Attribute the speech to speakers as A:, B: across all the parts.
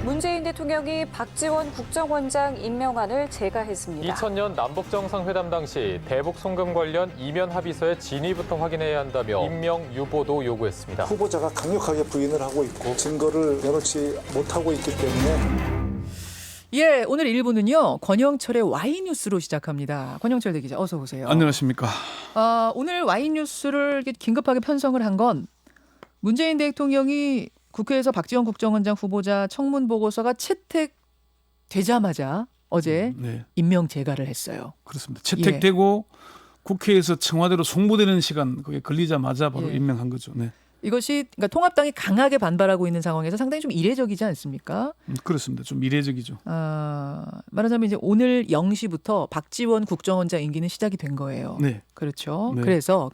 A: 문재인 대통령이 박지원 국정원장 임명안을 제거했습니다.
B: 2000년 남북정상회담 당시 대북 송금 관련 이면 합의서의 진위부터 확인해야 한다며 임명 유보도 요구했습니다.
C: 후보자가 강력하게 부인을 하고 있고 증거를 내놓지 못하고 있기 때문에
D: 예, 오늘 1부는요. 권영철의 와이뉴스로 시작합니다. 권영철 대기자 어서 오세요.
E: 안녕하십니까.
D: 오늘 와이뉴스를 긴급하게 편성을 한 건 문재인 대통령이 국회에서 박지원 국정원장 후보자 청문 보고서가 채택되자마자 어제
E: 네,
D: 임명 제거를 했어요.
E: 그렇습니다. 채택되고 국회에서 청와대로 송부되는 시간 그게 걸리자마자 바로
D: 예.
E: 임명한 거죠. 네,
D: 이것이 그러니까 통합당이 강하게 반발하고 있는 상황에서 상당히 좀 이례적이지 않습니까?
E: 그렇습니다. 좀 이례적이죠.
D: 말하자면 이제 오늘 0시부터 박지원 국정원장 임기는 시작이 된 거예요.
E: 네,
D: 그렇죠.
E: 네.
D: 그래서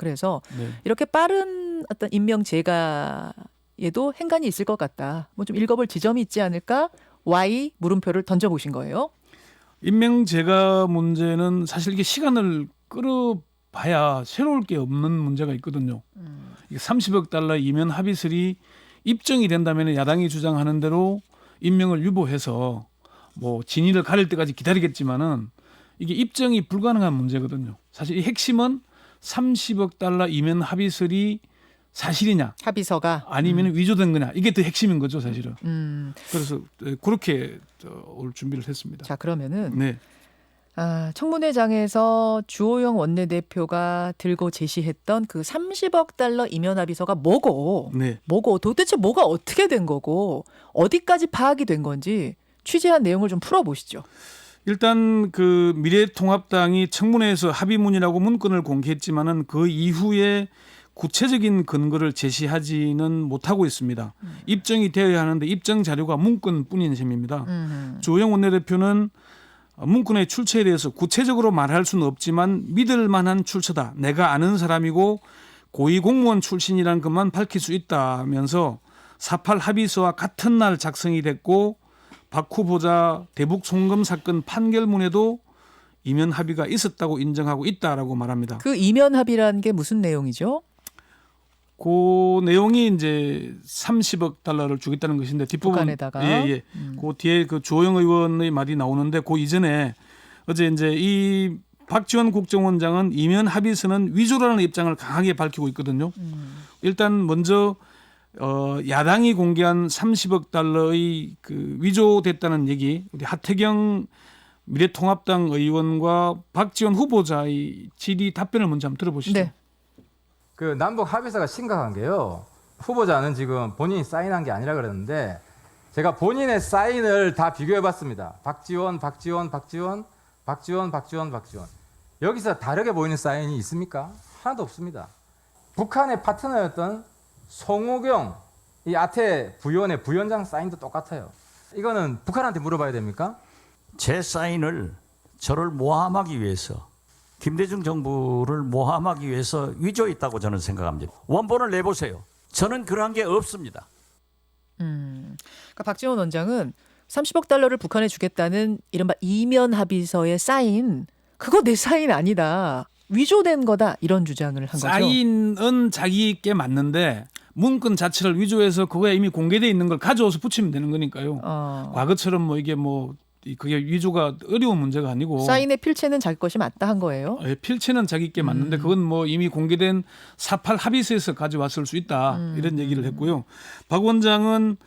E: 네.
D: 이렇게 빠른 어떤 임명 제거에도 행간이 있을 것 같다. 뭐 좀 읽어볼 지점이 있지 않을까? Y 물음표를 던져보신 거예요.
E: 임명 제거 문제는 사실 이게 시간을 끌어봐야 새로울 게 없는 문제가 있거든요. 이게 30억 달러 이면 합의설이 입증이 된다면 야당이 주장하는 대로 임명을 유보해서 뭐 진위를 가릴 때까지 기다리겠지만은 이게 입증이 불가능한 문제거든요. 사실 이 핵심은 30억 달러 이면 합의설이 사실이냐
D: 합의서가
E: 아니면 위조된 거냐 이게 더 핵심인 거죠 사실은.
D: 음.
E: 그래서 그렇게 올 준비를 했습니다.
D: 자 그러면은
E: 네.
D: 청문회장에서 주호영 원내대표가 들고 제시했던 그 30억 달러 이면 합의서가 뭐고
E: 네.
D: 도대체 뭐가 어떻게 된 거고 어디까지 파악이 된 건지 취재한 내용을 좀 풀어보시죠.
E: 일단 그 미래통합당이 청문회에서 합의문이라고 문건을 공개했지만은 그 이후에 구체적인 근거를 제시하지는 못하고 있습니다. 입증이 되어야 하는데 입증 자료가 문건뿐인 셈입니다. 주호영 원내대표는 문건의 출처에 대해서 구체적으로 말할 수는 없지만 믿을 만한 출처다. 내가 아는 사람이고 고위공무원 출신이라는 것만 밝힐 수 있다면서 4.8 합의서와 같은 날 작성이 됐고 박 후보자 대북 송금 사건 판결문에도 이면 합의가 있었다고 인정하고 있다라고 말합니다.
D: 그 이면 합의라는 게 무슨 내용이죠?
E: 그 내용이 이제 30억 달러를 주겠다는 것인데 뒷부분
D: 북한에다가
E: 예. 그 뒤에 그 주호영 의원의 말이 나오는데 그 이전에 어제 이제 이 박지원 국정원장은 이면 합의서는 위조라는 입장을 강하게 밝히고 있거든요. 일단 먼저 야당이 공개한 30억 달러의 그 위조됐다는 얘기 우리 하태경 미래통합당 의원과 박지원 후보자의 질의 답변을 먼저 한번 들어보시죠.
D: 네.
F: 그 남북 합의서가 심각한 게요. 후보자는 지금 본인이 사인한 게 아니라 그러는데 제가 본인의 사인을 다 비교해봤습니다. 박지원. 여기서 다르게 보이는 사인이 있습니까? 하나도 없습니다. 북한의 파트너였던 송우경 이 아태 부위원회 부위원장 사인도 똑같아요. 이거는 북한한테 물어봐야 됩니까?
G: 제 사인을 저를 모함하기 위해서 김대중 정부를 모함하기 위해서 위조했다고 저는 생각합니다. 원본을 내보세요. 저는 그러한 게 없습니다.
D: 그러니까 박지원 원장은 30억 달러를 북한에 주겠다는 이른바 이면 합의서의 사인 그거 내 사인 아니다. 위조된 거다. 이런 주장을 한 거죠.
E: 사인은 자기께 맞는데 문건 자체를 위조해서 그거에 이미 공개되어 있는 걸 가져와서 붙이면 되는 거니까요. 과거처럼 뭐 이게 뭐 그게 위조가 어려운 문제가 아니고
D: 사인의 필체는 자기 것이 맞다 한 거예요.
E: 필체는 자기께 맞는데 그건 뭐 이미 공개된 4.8 합의서에서 가져왔을 수 있다 이런 얘기를 했고요. 박 원장은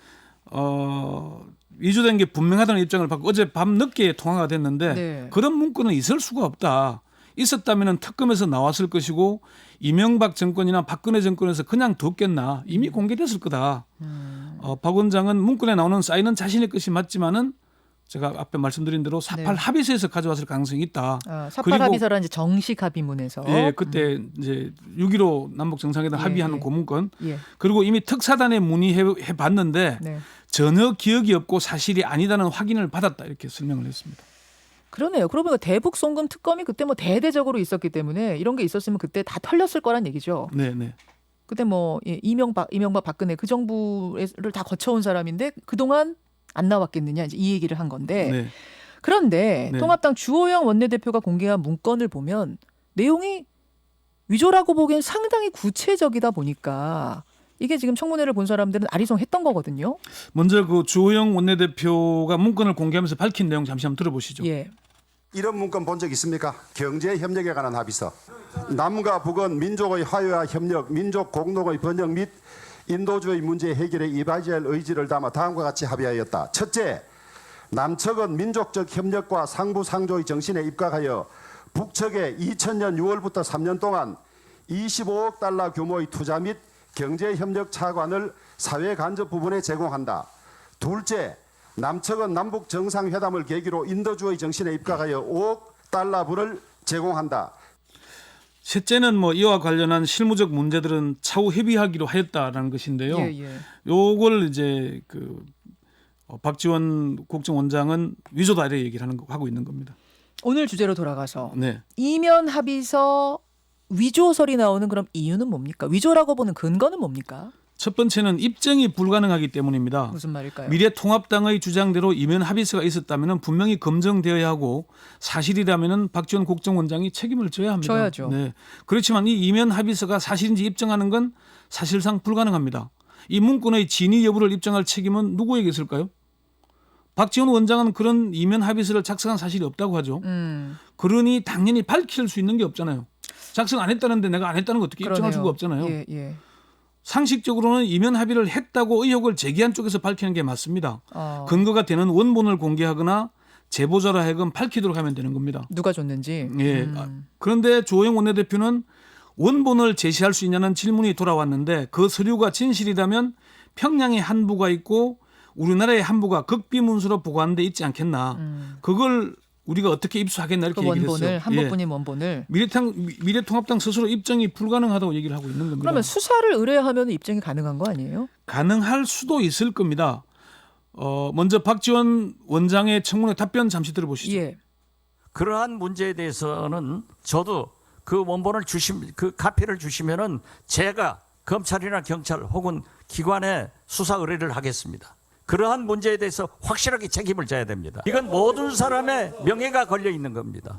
E: 위조된 게 분명하다는 입장을 받고 어제 밤 늦게 통화가 됐는데
D: 네.
E: 그런 문건은 있을 수가 없다. 있었다면 특검에서 나왔을 것이고 이명박 정권이나 박근혜 정권에서 그냥 뒀겠나 이미 공개됐을 거다. 박 원장은 문건에 나오는 사인은 자신의 것이 맞지만은 제가 앞에 말씀드린 대로 4.8
D: 네.
E: 합의서에서 가져왔을 가능성이 있다.
D: 4.8 합의서라는 이제 정식 합의문에서.
E: 예, 그때 이제 6.15 남북 정상회담 합의하는 그 문건.
D: 예.
E: 그리고 이미 특사단에 문의해 봤는데
D: 네.
E: 전혀 기억이 없고 사실이 아니다는 확인을 받았다 이렇게 설명을 했습니다.
D: 그러네요. 그러고 보니까 대북 송금 특검이 그때 뭐 대대적으로 있었기 때문에 이런 게 있었으면 그때 다 털렸을 거란 얘기죠.
E: 네, 네.
D: 그때 뭐 이명박 박근혜 그 정부를 다 거쳐온 사람인데 그동안 안 나왔겠느냐 이제 이 얘기를 한 건데
E: 네.
D: 그런데
E: 네.
D: 통합당 주호영 원내대표가 공개한 문건을 보면 내용이 위조라고 보기엔 상당히 구체적이다 보니까 이게 지금 청문회를 본 사람들은 아리송했던 거거든요.
E: 먼저 그 주호영 원내대표가 문건을 공개하면서 밝힌 내용 잠시 한번 들어보시죠.
D: 예.
H: 이런 문건 본 적 있습니까? 경제 협력에 관한 합의서. 남과 북은 민족의 화해와 협력, 민족 공동의 번영 및 인도주의 문제 해결에 이바지할 의지를 담아 다음과 같이 합의하였다. 첫째, 남측은 민족적 협력과 상부상조의 정신에 입각하여 북측에 2000년 6월부터 3년 동안 25억 달러 규모의 투자 및 경제협력 차관을 사회 간접 부분에 제공한다. 둘째, 남측은 남북 정상회담을 계기로 인도주의 정신에 입각하여 5억 달러분을 제공한다.
E: 셋째는 뭐 이와 관련한 실무적 문제들은 차후 협의하기로 하였다라는 것인데요.
D: 예.
E: 요걸 이제 그 박지원 국정원장은 위조다 이렇게 얘기를 하고 있는 겁니다.
D: 오늘 주제로 돌아가서
E: 네.
D: 이면 합의서 위조설이 나오는 그럼 이유는 뭡니까? 위조라고 보는 근거는 뭡니까?
E: 첫 번째는 입증이 불가능하기 때문입니다.
D: 무슨 말일까요?
E: 미래통합당의 주장대로 이면 합의서가 있었다면 분명히 검증되어야 하고 사실이라면 박지원 국정원장이 책임을 져야 합니다.
D: 져야죠.
E: 네. 그렇지만 이 이면 합의서가 사실인지 입증하는 건 사실상 불가능합니다. 이 문건의 진위 여부를 입증할 책임은 누구에게 있을까요? 박지원 원장은 그런 이면 합의서를 작성한 사실이 없다고 하죠. 그러니 당연히 밝힐 수 있는 게 없잖아요. 작성 안 했다는데 내가 안 했다는 거 어떻게 입증할 수가 없잖아요.
D: 예.
E: 상식적으로는 이면 합의를 했다고 의혹을 제기한 쪽에서 밝히는 게 맞습니다. 근거가 되는 원본을 공개하거나 제보자로 하여금 밝히도록 하면 되는 겁니다.
D: 누가 줬는지.
E: 예. 그런데 주호영 원내대표는 원본을 제시할 수 있냐는 질문이 돌아왔는데 그 서류가 진실이라면 평양에 한부가 있고 우리나라의 한부가 극비문서로 보관돼 있지 않겠나. 그걸 우리가 어떻게 입수하겠나 이렇게
D: 그
E: 얘기를
D: 원본을
E: 했어요.
D: 한부뿐인 원본을.
E: 미래통합당 스스로 입증이 불가능하다고 얘기를 하고 있는 겁니다.
D: 그러면 수사를 의뢰하면 입증이 가능한 거 아니에요?
E: 가능할 수도 있을 겁니다. 먼저 박지원 원장의 청문회 답변 잠시 들어보시죠.
D: 예.
G: 그러한 문제에 대해서는 저도 그 원본을 그 카피를 주시면은 제가 검찰이나 경찰 혹은 기관에 수사 의뢰를 하겠습니다. 그러한 문제에 대해서 확실하게 책임을 져야 됩니다. 이건 모든 사람의 명예가 걸려 있는 겁니다.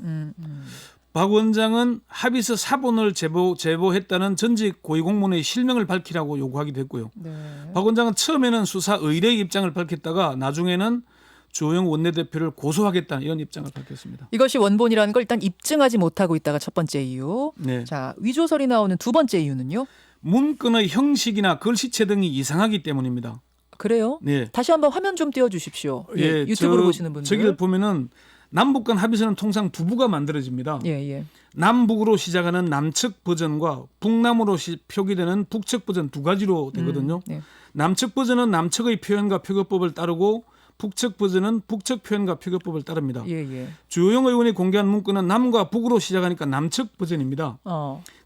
E: 박 원장은 합의서 사본을 제보했다는 전직 고위공무원의 실명을 밝히라고 요구하기도 했고요.
D: 네.
E: 박 원장은 처음에는 수사 의뢰의 입장을 밝혔다가 나중에는 주호영 원내대표를 고소하겠다는 이런 입장을 밝혔습니다.
D: 이것이 원본이라는 걸 일단 입증하지 못하고 있다가 첫 번째 이유.
E: 네.
D: 자, 위조설이 나오는 두 번째 이유는요?
E: 문건의 형식이나 글씨체 등이 이상하기 때문입니다.
D: 그래요?
E: 네.
D: 다시 한번 화면 좀 띄워주십시오. 예, 유튜브로 보시는 분들.
E: 저기를 보면은 남북 간 합의서는 통상 두 부가 만들어집니다.
D: 예.
E: 남북으로 시작하는 남측 버전과 북남으로 표기되는 북측 버전 두 가지로 되거든요.
D: 네.
E: 남측 버전은 남측의 표현과 표기법을 따르고 북측 버전은 북측 표현과 표기법을 따릅니다.
D: 예.
E: 주호영 의원이 공개한 문건은 남과 북으로 시작하니까 남측 버전입니다.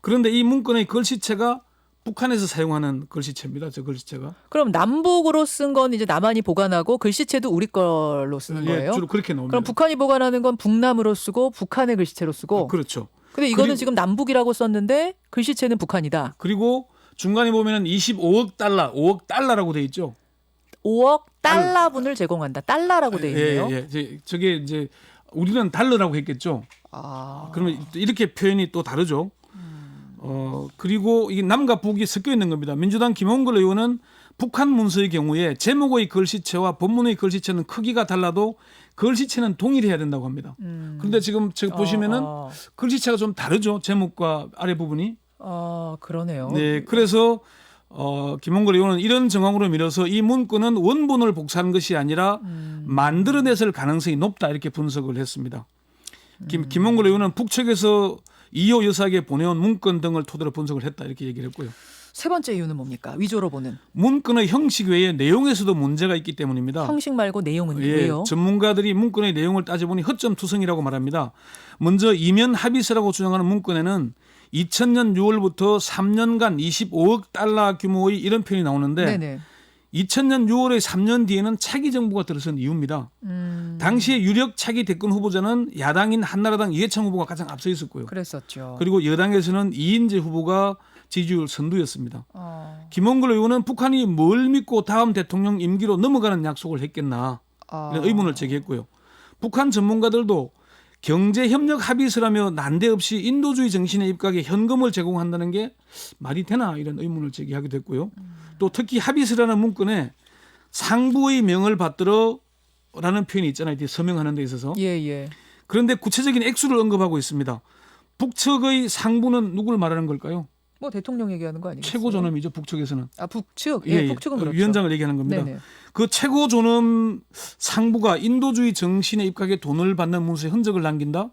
E: 그런데 이 문건의 글씨체가 북한에서 사용하는 글씨체입니다. 저 글씨체가.
D: 그럼 남북으로 쓴 건 이제 남한이 보관하고 글씨체도 우리 걸로 쓰는 거예요?
E: 주로 그렇게 나옵니다.
D: 그럼 북한이 보관하는 건 북남으로 쓰고 북한의 글씨체로 쓰고.
E: 그렇죠.
D: 근데 이거는
E: 그리고,
D: 지금 남북이라고 썼는데 글씨체는 북한이다.
E: 그리고 중간에 보면은 25억 달러, 5억 달러라고 돼 있죠.
D: 5억 달러분을 제공한다. 달러라고 돼 있네요.
E: 예. 저게 이제 우리는 달러라고 했겠죠. 그러면 이렇게 표현이 또 다르죠. 그리고 이게 남과 북이 섞여 있는 겁니다. 민주당 김홍걸 의원은 북한 문서의 경우에 제목의 글씨체와 본문의 글씨체는 크기가 달라도 글씨체는 동일해야 된다고 합니다. 그런데 지금 보시면은 글씨체가 좀 다르죠. 제목과 아래 부분이.
D: 그러네요.
E: 네, 그래서 김홍걸 의원은 이런 정황으로 밀어서 이 문건은 원본을 복사한 것이 아니라 만들어냈을 가능성이 높다 이렇게 분석을 했습니다. 김홍걸 의원은 북측에서 이호 여사에게 보내온 문건 등을 토대로 분석을 했다 이렇게 얘기를 했고요.
D: 세 번째 이유는 뭡니까? 위조로 보는.
E: 문건의 형식 외에 내용에서도 문제가 있기 때문입니다.
D: 형식 말고 내용은 왜요?
E: 전문가들이 문건의 내용을 따져보니 허점투성이라고 말합니다. 먼저 이면 합의서라고 주장하는 문건에는 2000년 6월부터 3년간 25억 달러 규모의 이런 표현이 나오는데
D: 네네.
E: 2000년 6월에 3년 뒤에는 차기 정부가 들어선 이유입니다. 당시에 유력 차기 대권 후보자는 야당인 한나라당 이해창 후보가 가장 앞서 있었고요.
D: 그랬었죠.
E: 그리고 여당에서는 이인재 후보가 지지율 선두였습니다. 김홍걸 의원은 북한이 뭘 믿고 다음 대통령 임기로 넘어가는 약속을 했겠나 이런 의문을 제기했고요. 북한 전문가들도 경제협력 합의서라며 난데없이 인도주의 정신에 입각해 현금을 제공한다는 게 말이 되나 이런 의문을 제기하게 됐고요. 또 특히 합의서라는 문건에 상부의 명을 받들어라는 표현이 있잖아요. 뒤에 서명하는 데 있어서.
D: 예.
E: 그런데 구체적인 액수를 언급하고 있습니다. 북측의 상부는 누굴 말하는 걸까요?
D: 뭐 대통령 얘기하는 거 아니겠어요?
E: 최고 존엄이죠. 북측에서는.
D: 아, 북측. 예, 북측은 그렇죠.
E: 위원장을 얘기하는 겁니다.
D: 네네.
E: 그 최고 존엄 상부가 인도주의 정신에 입각해 돈을 받는 문서에 흔적을 남긴다?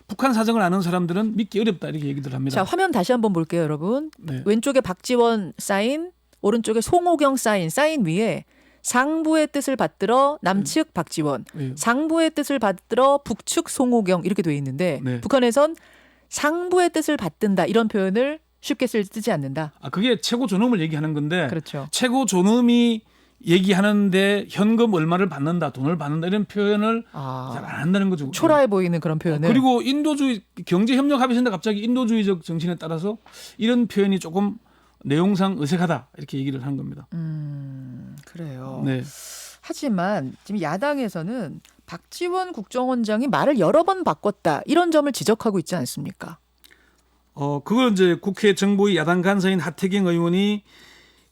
E: 북한 사정을 아는 사람들은 믿기 어렵다 이렇게 얘기들 합니다.
D: 자, 화면 다시 한번 볼게요, 여러분.
E: 네.
D: 왼쪽에 박지원 사인, 오른쪽에 송호경 사인 위에 상부의 뜻을 받들어 남측 박지원,
E: 네.
D: 상부의 뜻을 받들어 북측 송호경 이렇게 돼 있는데
E: 네.
D: 북한에선 상부의 뜻을 받든다 이런 표현을 쉽게 쓰지 않는다.
E: 아, 그게 최고 존엄을 얘기하는 건데
D: 그렇죠.
E: 최고 존엄이 얘기하는데 현금 얼마를 받는다, 돈을 받는다 이런 표현을 잘 안 한다는 거죠.
D: 초라해 보이는 그런 표현을.
E: 그리고 인도주의 경제협력 합의서인데 갑자기 인도주의적 정신에 따라서 이런 표현이 조금 내용상 어색하다 이렇게 얘기를 하는 겁니다.
D: 그래요.
E: 네.
D: 하지만 지금 야당에서는 박지원 국정원장이 말을 여러 번 바꿨다 이런 점을 지적하고 있지 않습니까?
E: 그걸 이제 국회 정보위 야당 간사인 하태경 의원이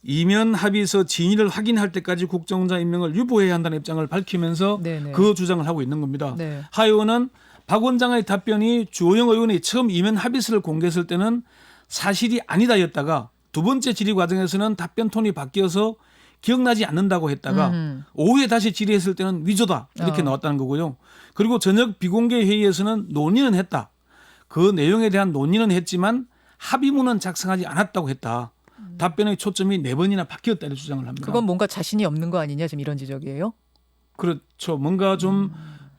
E: 이면 합의서 진위를 확인할 때까지 국정원장 임명을 유보해야 한다는 입장을 밝히면서
D: 네네.
E: 그 주장을 하고 있는 겁니다.
D: 네.
E: 하 의원은 박 원장의 답변이 주호영 의원이 처음 이면 합의서를 공개했을 때는 사실이 아니다였다가 두 번째 질의 과정에서는 답변 톤이 바뀌어서 기억나지 않는다고 했다가 오후에 다시 질의했을 때는 위조다 이렇게 나왔다는 거고요. 그리고 저녁 비공개 회의에서는 논의는 했다. 그 내용에 대한 논의는 했지만 합의문은 작성하지 않았다고 했다. 답변의 초점이 4번이나 바뀌었다 이렇게 주장을 합니다.
D: 그건 뭔가 자신이 없는 거 아니냐 지금 이런 지적이에요?
E: 그렇죠. 뭔가 좀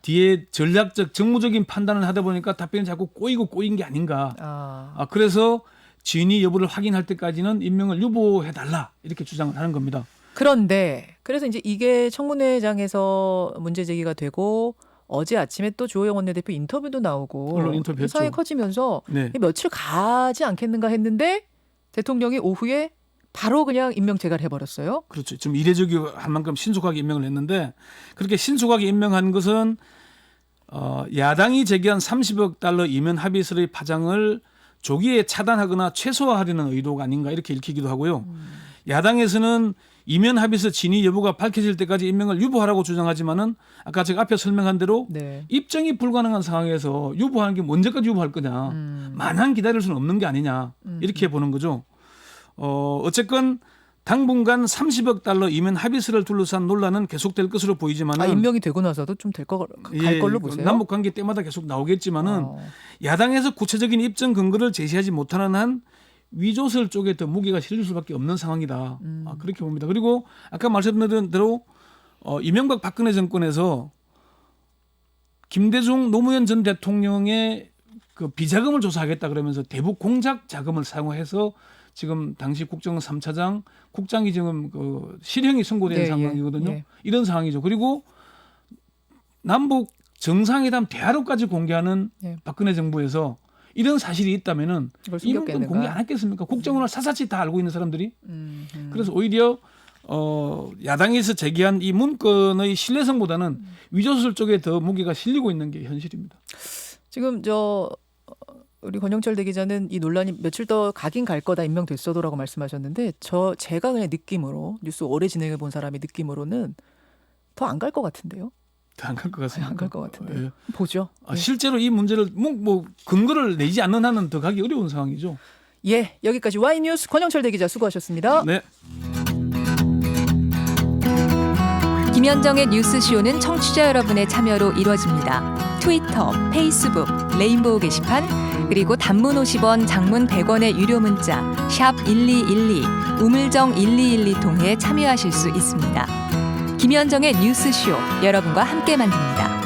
E: 뒤에 전략적 정무적인 판단을 하다 보니까 답변이 자꾸 꼬인 게 아닌가. 그래서 진위 여부를 확인할 때까지는 임명을 유보해달라 이렇게 주장을 하는 겁니다.
D: 그런데 그래서 이제 이게 청문회장에서 문제 제기가 되고 어제 아침에 또 주호영 원내대표 인터뷰도 나오고
E: 언론 인터뷰
D: 사회
E: 했죠.
D: 커지면서
E: 네.
D: 며칠 가지 않겠는가 했는데 대통령이 오후에 바로 그냥 임명 제각을 해버렸어요.
E: 그렇죠. 좀 이례적이한 만큼 신속하게 임명을 했는데 그렇게 신속하게 임명한 것은 야당이 제기한 30억 달러 이면 합의서의 파장을 조기에 차단하거나 최소화하려는 의도가 아닌가 이렇게 읽히기도 하고요. 야당에서는 이면 합의서 진위 여부가 밝혀질 때까지 임명을 유보하라고 주장하지만은 아까 제가 앞에 설명한 대로
D: 네.
E: 입증이 불가능한 상황에서 유보하는 게 언제까지 유보할 거냐. 만한 기다릴 수는 없는 게 아니냐. 이렇게 보는 거죠. 어쨌건 당분간 30억 달러 이면 합의서를 둘러싼 논란은 계속될 것으로 보이지만은
D: 임명이 되고 나서도 좀 갈 걸로 보세요.
E: 남북 관계 때마다 계속 나오겠지만은 야당에서 구체적인 입증 근거를 제시하지 못하는 한 위조설 쪽에 더 무게가 실릴 수밖에 없는 상황이다. 그렇게 봅니다. 그리고 아까 말씀드린 대로 이명박 박근혜 정권에서 김대중 노무현 전 대통령의 그 비자금을 조사하겠다 그러면서 대북 공작 자금을 사용해서 지금 당시 국정원 3차장 국장이 지금 그 실형이 선고된 상황이거든요.
D: 예.
E: 이런 상황이죠. 그리고 남북 정상회담 대화록까지 공개하는 박근혜 정부에서 이런 사실이 있다면은 이 문건 공개 안 했겠습니까? 국정원을 사사치 다 알고 있는 사람들이. 그래서 오히려 야당에서 제기한 이 문건의 신뢰성보다는 위조설 쪽에 더 무게가 실리고 있는 게 현실입니다.
D: 지금 우리 권영철 대기자는 이 논란이 며칠 더 가긴 갈 거다 임명됐어도라고 말씀하셨는데 제가 그냥 느낌으로 뉴스 오래 진행해 본 사람의 느낌으로는 더 안 갈 것 같은데요.
E: 더 안 갈 것 같습니다.
D: 안 갈 것 같은데. 보죠.
E: 실제로 이 문제를 뭐 근거를 내지 않는 한은 더 가기 어려운 상황이죠.
D: 예, 여기까지 Y뉴스 권영철 대기자 수고하셨습니다.
E: 네.
I: 김현정의 뉴스쇼는 청취자 여러분의 참여로 이루어집니다. 트위터, 페이스북, 레인보우 게시판, 그리고 단문 50원, 장문 100원의 유료 문자 샵 1212, 우물정 1212 통해 참여하실 수 있습니다. 김현정의 뉴스쇼, 여러분과 함께 만듭니다.